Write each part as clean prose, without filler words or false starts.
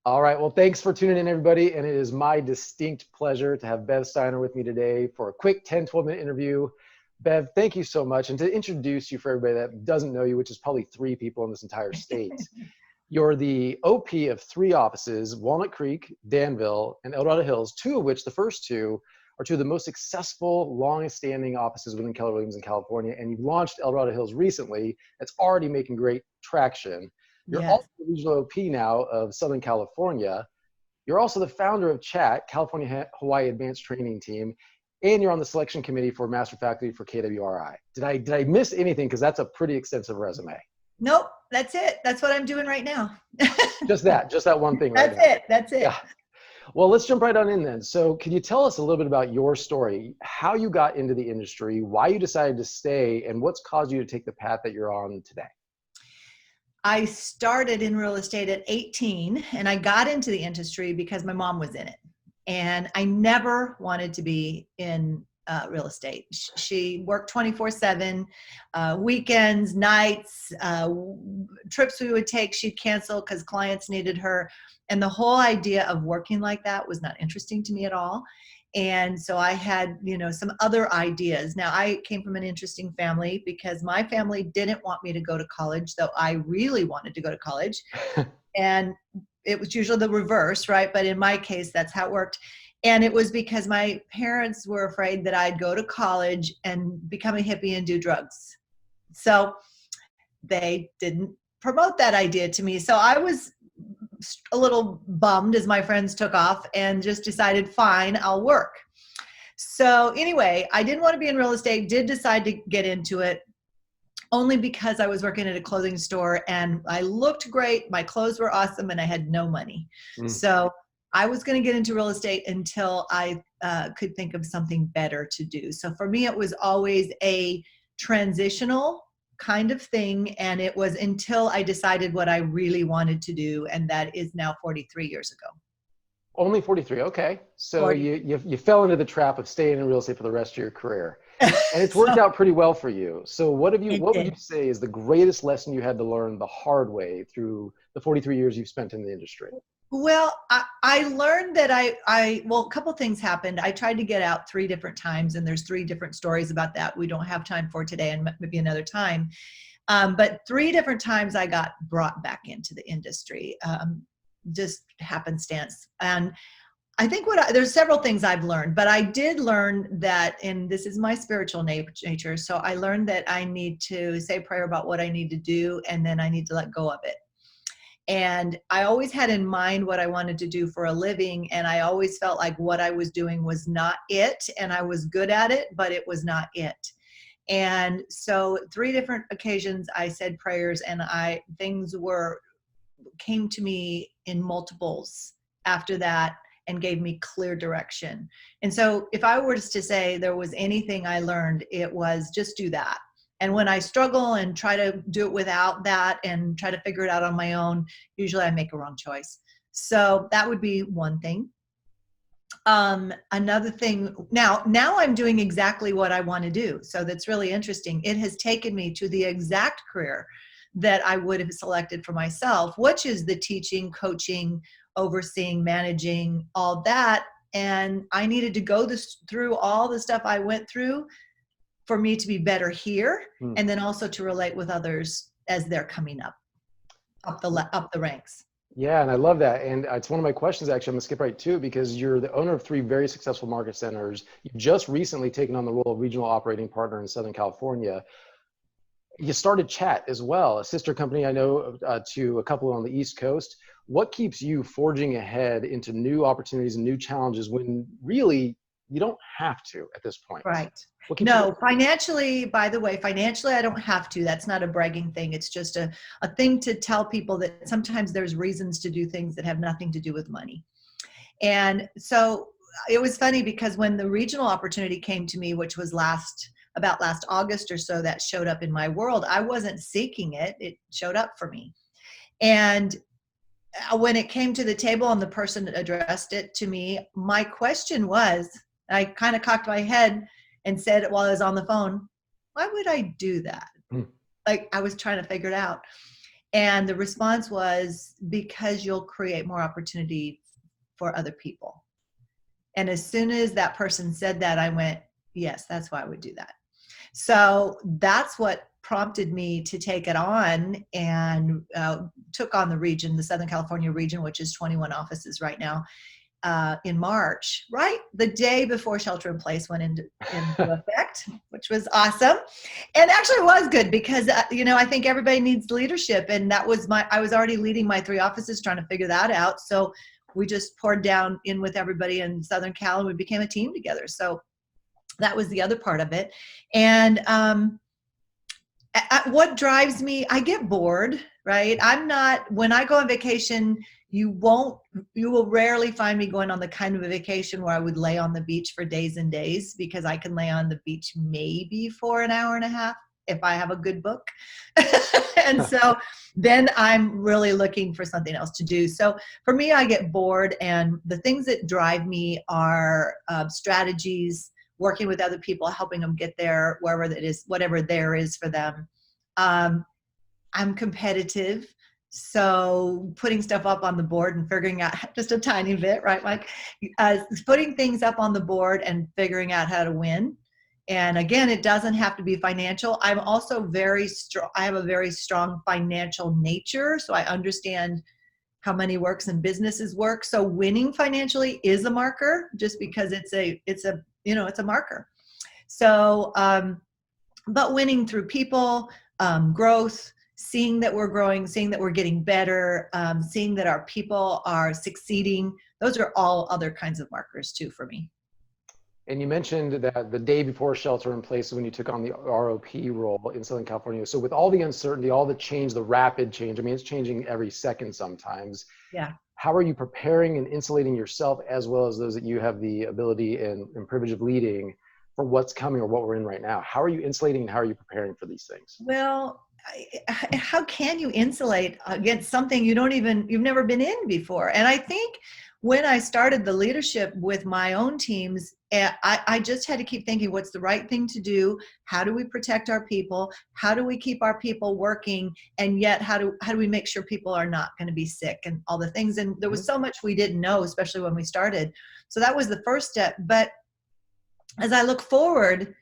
All right. Well, thanks for tuning in, everybody. And it is my distinct pleasure to have Bev Steiner with me today for a quick 10, 12-minute interview. Bev, thank you so much. And to introduce you for everybody that doesn't know you, which is probably 3 people in this entire state, you're the OP of 3 offices, Walnut Creek, Danville, and El Dorado Hills, 2 of which, the first 2, are 2 of the most successful, longest-standing offices within Keller Williams in California. And you've launched El Dorado Hills recently. That's already making great traction. You're Yes. also the regional OP now of Southern California. You're also the founder of CHAT, California Hawaii Advanced Training Team, and you're on the selection committee for Master Faculty for KWRI. Did I miss anything? Because that's a pretty extensive resume. Nope, that's it. That's what I'm doing right now. Just that one thing right now. That's it. Yeah. Well, let's jump right on in then. So can you tell us a little bit about your story, how you got into the industry, why you decided to stay, and what's caused you to take the path that you're on today? I started in real estate at 18, and I got into the industry because my mom was in it. And I never wanted to be in real estate. She worked 24/7, weekends, nights, trips we would take, she'd cancel because clients needed her. And the whole idea of working like that was not interesting to me at all. And so I had, some other ideas. Now, I came from an interesting family because my family didn't want me to go to college, though I really wanted to go to college. And it was usually the reverse, right? But in my case, that's how it worked. And it was because my parents were afraid that I'd go to college and become a hippie and do drugs. So they didn't promote that idea to me. So I was a little bummed as my friends took off and just decided, fine, I'll work. So anyway, I didn't want to be in real estate, did decide to get into it only because I was working at a clothing store and I looked great. My clothes were awesome and I had no money. So I was going to get into real estate until I could think of something better to do. So for me, it was always a transitional kind of thing. And it was until I decided what I really wanted to do. And that is now 43 years ago. Only 43. Okay. So 40. you fell into the trap of staying in real estate for the rest of your career. And it's worked out pretty well for you. So what would you say is the greatest lesson you had to learn the hard way through the 43 years you've spent in the industry? Well, I learned that a couple things happened. I tried to get out 3 different times, and there's 3 different stories about that we don't have time for today and maybe another time. But 3 different times I got brought back into the industry, just happenstance. And I think there's several things I've learned, but I did learn that, and this is my spiritual nature, so I learned that I need to say a prayer about what I need to do, and then I need to let go of it. And I always had in mind what I wanted to do for a living. And I always felt like what I was doing was not it. And I was good at it, but it was not it. And so 3 different occasions I said prayers and things came to me in multiples after that and gave me clear direction. And so if I were to say there was anything I learned, it was just do that. And when I struggle and try to do it without that and try to figure it out on my own, usually I make a wrong choice. So that would be one thing. Another thing, now I'm doing exactly what I want to do. So that's really interesting. It has taken me to the exact career that I would have selected for myself, which is the teaching, coaching, overseeing, managing, all that. And I needed to go through all the stuff I went through for me to be better here, and then also to relate with others as they're coming up the ranks. Yeah, and I love that. And it's one of my questions, actually. I'm going to skip right to it because you're the owner of 3 very successful market centers. You've just recently taken on the role of regional operating partner in Southern California. You started CHAT as well, a sister company I know to a couple on the East Coast. What keeps you forging ahead into new opportunities and new challenges when really you don't have to at this point? Right. No, financially, I don't have to. That's not a bragging thing. It's just a thing to tell people that sometimes there's reasons to do things that have nothing to do with money. And so it was funny because when the regional opportunity came to me, which was about last August or so, that showed up in my world. I wasn't seeking it. It showed up for me. And when it came to the table and the person that addressed it to me, my question was, I kind of cocked my head and said while I was on the phone, why would I do that? Like I was trying to figure it out. And the response was, because you'll create more opportunity for other people. And as soon as that person said that, I went, yes, that's why I would do that. So that's what prompted me to take it on, and took on the region, the Southern California region, which is 21 offices right now, in March, right the day before shelter in place went into effect, which was awesome. And actually it was good because, I think everybody needs leadership. And that was I was already leading my 3 offices, trying to figure that out. So we just poured down in with everybody in Southern Cal, and we became a team together. So that was the other part of it. And what drives me, I get bored, right? When I go on vacation, you will rarely find me going on the kind of a vacation where I would lay on the beach for days and days, because I can lay on the beach maybe for an hour and a half if I have a good book. And so then I'm really looking for something else to do. So for me, I get bored, and the things that drive me are strategies, working with other people, helping them get there, wherever that is, whatever there is for them. I'm competitive. So putting stuff up on the board and figuring out just a tiny bit, right, Mike? Putting things up on the board and figuring out how to win. And again, it doesn't have to be financial. I'm also very strong. I have a very strong financial nature. So I understand how money works and businesses work. So winning financially is a marker, just because it's a marker. So, but winning through people, growth, seeing that we're growing, seeing that we're getting better, seeing that our people are succeeding. Those are all other kinds of markers too for me. And you mentioned that the day before shelter in place is when you took on the ROP role in Southern California. So with all the uncertainty, all the change, the rapid change, I mean, it's changing every second sometimes. Yeah. How are you preparing and insulating yourself, as well as those that you have the ability and privilege of leading, for what's coming or what we're in right now? How are you insulating, and how are you preparing for these things? Well, how can you insulate against something you've never been in before? And I think when I started the leadership with my own teams, I just had to keep thinking, what's the right thing to do? How do we protect our people? How do we keep our people working? And yet, how do we make sure people are not going to be sick, and all the things? And there was so much we didn't know, especially when we started. So that was the first step. But as I look forward,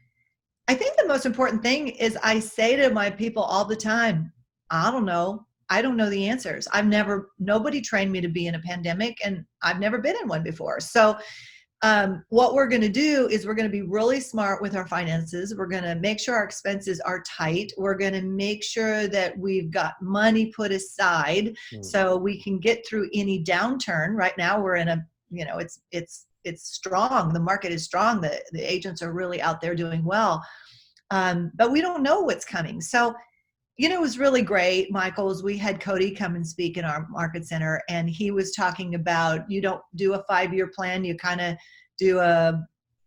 I think the most important thing is, I say to my people all the time, I don't know. I don't know the answers. Nobody trained me to be in a pandemic, and I've never been in one before. So what we're going to do is we're going to be really smart with our finances. We're going to make sure our expenses are tight. We're going to make sure that we've got money put aside so we can get through any downturn. Right now we're in it's strong. The market is strong. The agents are really out there doing well. But we don't know what's coming. So, it was really great, Michael. We had Cody come and speak in our market center, and he was talking about, you don't do a 5-year plan. You kind of do a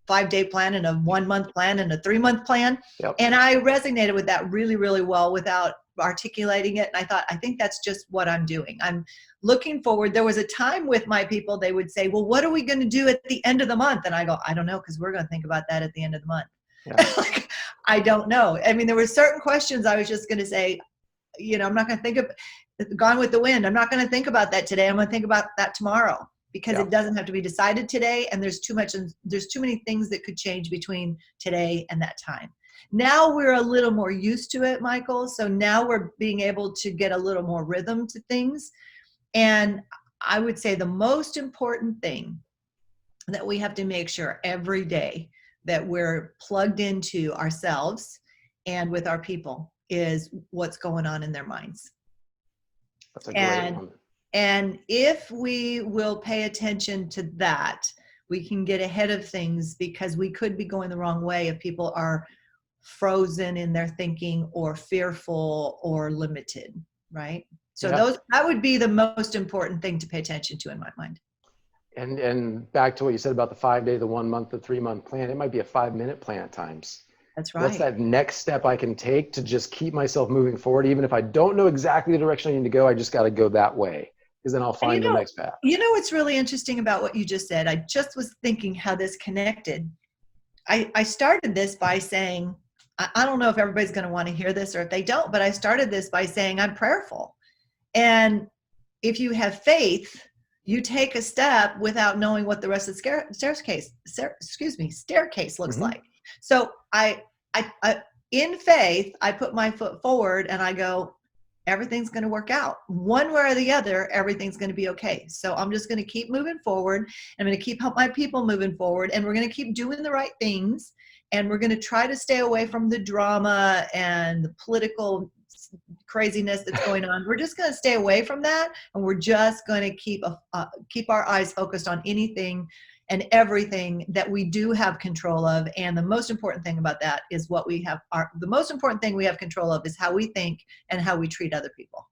5-day plan and a 1-month plan and a 3-month plan. Yep. And I resonated with that really, really well without articulating it. And I thought, I think that's just what I'm doing. I'm looking forward. There was a time with my people, they would say, well, what are we going to do at the end of the month? And I go, I don't know, because we're going to think about that at the end of the month. Yeah. I don't know. I mean, there were certain questions I was just going to say, I'm not going to think of Gone with the Wind. I'm not going to think about that today. I'm going to think about that tomorrow, because it doesn't have to be decided today. And there's too many things that could change between today and that time. Now we're a little more used to it, Michael. So now we're being able to get a little more rhythm to things. And I would say the most important thing that we have to make sure every day that we're plugged into ourselves and with our people is what's going on in their minds. That's a great one. And if we will pay attention to that, we can get ahead of things, because we could be going the wrong way if people are frozen in their thinking or fearful or limited, right? So that would be the most important thing to pay attention to in my mind. And back to what you said about the 5-day, the 1-month, the 3-month plan, it might be a 5-minute plan at times. That's right. What's that next step I can take to just keep myself moving forward? Even if I don't know exactly the direction I need to go, I just got to go that way, because then I'll find the next path. What's really interesting about what you just said? I just was thinking how this connected. I started this by saying, I don't know if everybody's going to want to hear this or if they don't, but I started this by saying I'm prayerful. And if you have faith, you take a step without knowing what the rest of the staircase looks Mm-hmm. like. So I, in faith, I put my foot forward and I go, everything's going to work out one way or the other. Everything's going to be okay. So I'm just going to keep moving forward. I'm going to keep help my people moving forward, and we're going to keep doing the right things. And we're going to try to stay away from the drama and the political craziness that's going on. We're just going to stay away from that, and we're just going to keep our eyes focused on anything and everything that we do have control of. And the most important thing about that is the most important thing we have control of is how we think and how we treat other people.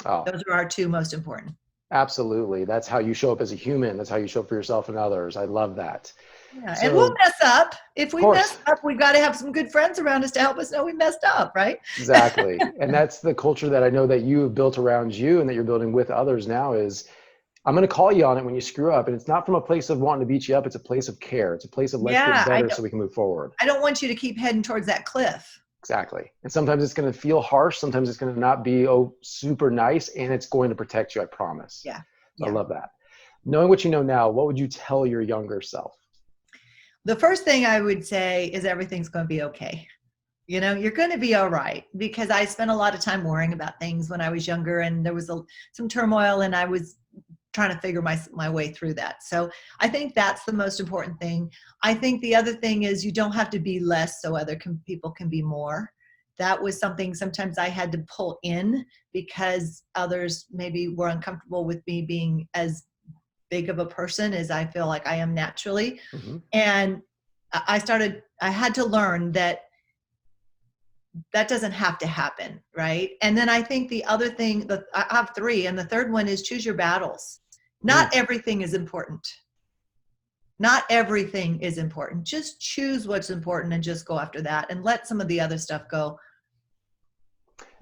Oh, Those are our two most important. absolutely. That's how you show up as a human. That's how you show up for yourself and others. I love that. Yeah, So, and we'll mess up. If of we mess course, up, we've got to have some good friends around us to help us know we messed up, right? exactly. And that's the culture that I know that you have built around you and that you're building with others now is I'm going to call you on it when you screw up. And it's not from a place of wanting to beat you up. It's a place of care. It's a place of let's get Yeah, better so we can move forward. I don't want you to keep heading towards that cliff. Exactly. And sometimes it's going to feel harsh. Sometimes it's going to not be super nice, and it's going to protect you. I promise. Yeah. So I love that. Knowing what you know now, what would you tell your younger self? The first thing I would say is everything's going to be okay. You know, you're going to be all right, because I spent a lot of time worrying about things when I was younger, and there was some turmoil, and I was trying to figure my way through that. So I think that's the most important thing. I think the other thing is you don't have to be less so other people can be more. That was something sometimes I had to pull in because others maybe were uncomfortable with me being as big of a person as I feel like I am naturally. Mm-hmm. And I had to learn that doesn't have to happen, right? And then I think the other thing, I have three, and the third one is choose your battles. Not everything is important. Not everything is important. Just choose what's important and just go after that, and let some of the other stuff go.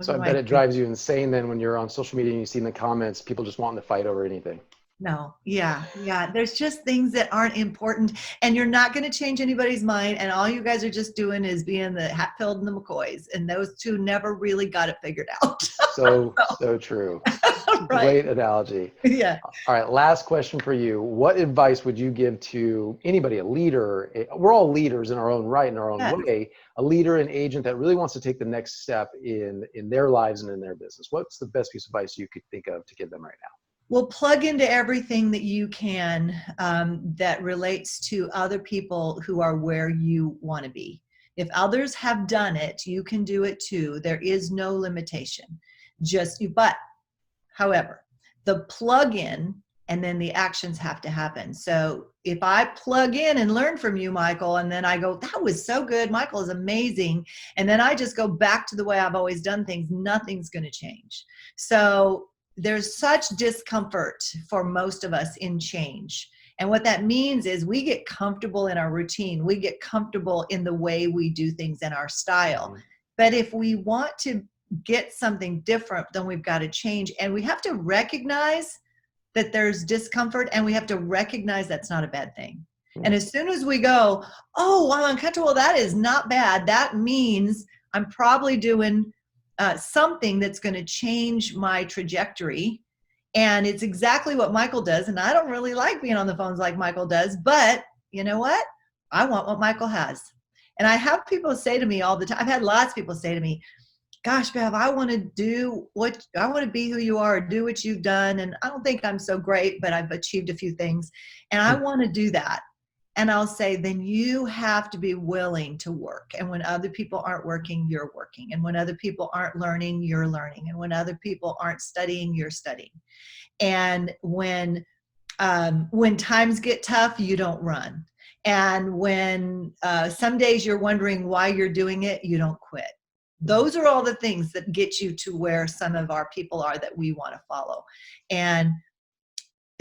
So I bet it drives you insane then when you're on social media and you see in the comments people just wanting to fight over anything. No, yeah. There's just things that aren't important, and you're not going to change anybody's mind. And all you guys are just doing is being the Hatfield and the McCoys, and those two never really got it figured out. So true. Right. Great analogy. Yeah. All right. Last question for you. What advice would you give to anybody, a leader? We're all leaders in our own right, in our own way. A leader, an agent that really wants to take the next step in their lives and in their business. What's the best piece of advice you could think of to give them right now? Well, plug into everything that you can that relates to other people who are where you want to be. If others have done it, you can do it too. There is no limitation. But however, the plug in and then the actions have to happen. So if I plug in and learn from you, Michael, and then I go, that was so good, Michael is amazing, and then I just go back to the way I've always done things, nothing's going to change. So there's such discomfort for most of us in change. And what that means is we get comfortable in our routine. We get comfortable in the way we do things and our style. But if we want to get something different, then we've got to change. And we have to recognize that there's discomfort, and we have to recognize that's not a bad thing. And as soon as we go, oh, I'm uncomfortable, that is not bad. That means I'm probably doing something that's going to change my trajectory. And it's exactly what Michael does. And I don't really like being on the phones like Michael does, but you know what? I want what Michael has. And I have people say to me all the time, I've had lots of people say to me, gosh, Bev, I want to be who you are, do what you've done. And I don't think I'm so great, but I've achieved a few things. And I want to do that. And I'll say, then you have to be willing to work. And when other people aren't working, you're working. And when other people aren't learning, you're learning. And when other people aren't studying, you're studying. And when times get tough, you don't run. And when some days you're wondering why you're doing it, you don't quit. Those are all the things that get you to where some of our people are that we want to follow. And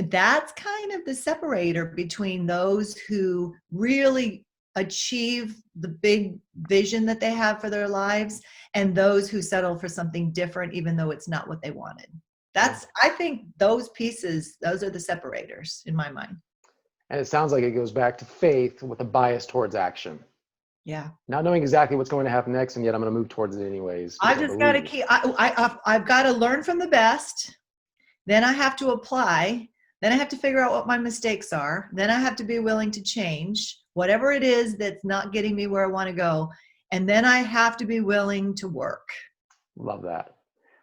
that's kind of the separator between those who really achieve the big vision that they have for their lives and those who settle for something different, even though it's not what they wanted. I think those pieces, those are the separators in my mind. And it sounds like it goes back to faith with a bias towards action. Yeah. Not knowing exactly what's going to happen next, and yet I'm going to move towards it anyways. I just got to I've got to learn from the best. Then I have to apply. Then I have to figure out what my mistakes are. Then I have to be willing to change whatever it is that's not getting me where I want to go. And then I have to be willing to work. Love that.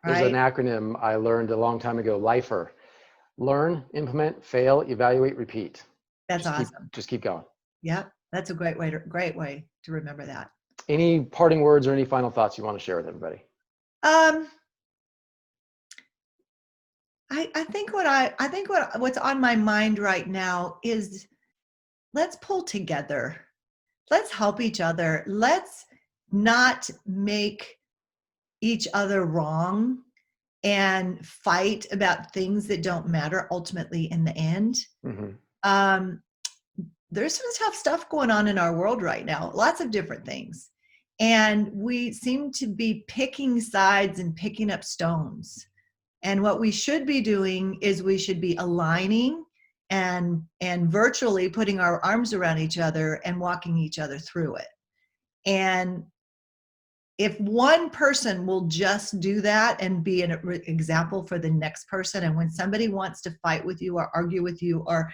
There's an Right? acronym I learned a long time ago, LIFER. Learn, implement, fail, evaluate, repeat. That's awesome. Just keep going. Yep. That's a great way to remember that. Any parting words or any final thoughts you want to share with everybody? I think what's on my mind right now is let's pull together. Let's help each other. Let's not make each other wrong and fight about things that don't matter ultimately in the end. Mm-hmm. There's some tough stuff going on in our world right now, lots of different things. And we seem to be picking sides and picking up stones. And what we should be doing is we should be aligning and virtually putting our arms around each other and walking each other through it. And if one person will just do that and be an example for the next person, and when somebody wants to fight with you or argue with you or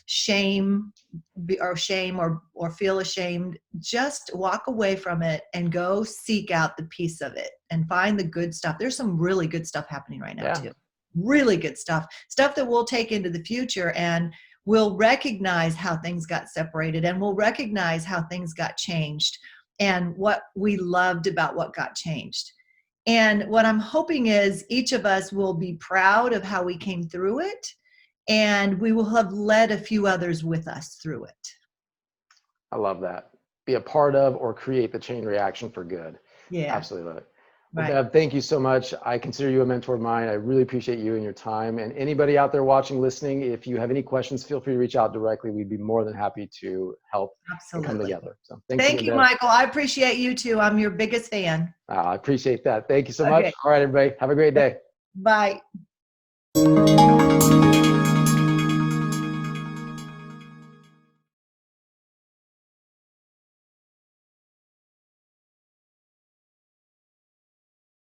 shame or feel ashamed, just walk away from it and go seek out the piece of it and find the good stuff. There's some really good stuff happening right now too. Really good stuff that we'll take into the future, and we'll recognize how things got separated, and we'll recognize how things got changed and what we loved about what got changed. And what I'm hoping is each of us will be proud of how we came through it, and we will have led a few others with us through it. I love that. Be a part of or create the chain reaction for good. Yeah. Absolutely love it. Well, Right. Bev, thank you so much. I consider you a mentor of mine. I really appreciate you and your time. And anybody out there watching, listening, if you have any questions, feel free to reach out directly. We'd be more than happy to help and come together. So thank you, Michael. I appreciate you too. I'm your biggest fan. I appreciate that. Thank you so much. All right, everybody. Have a great day. Bye.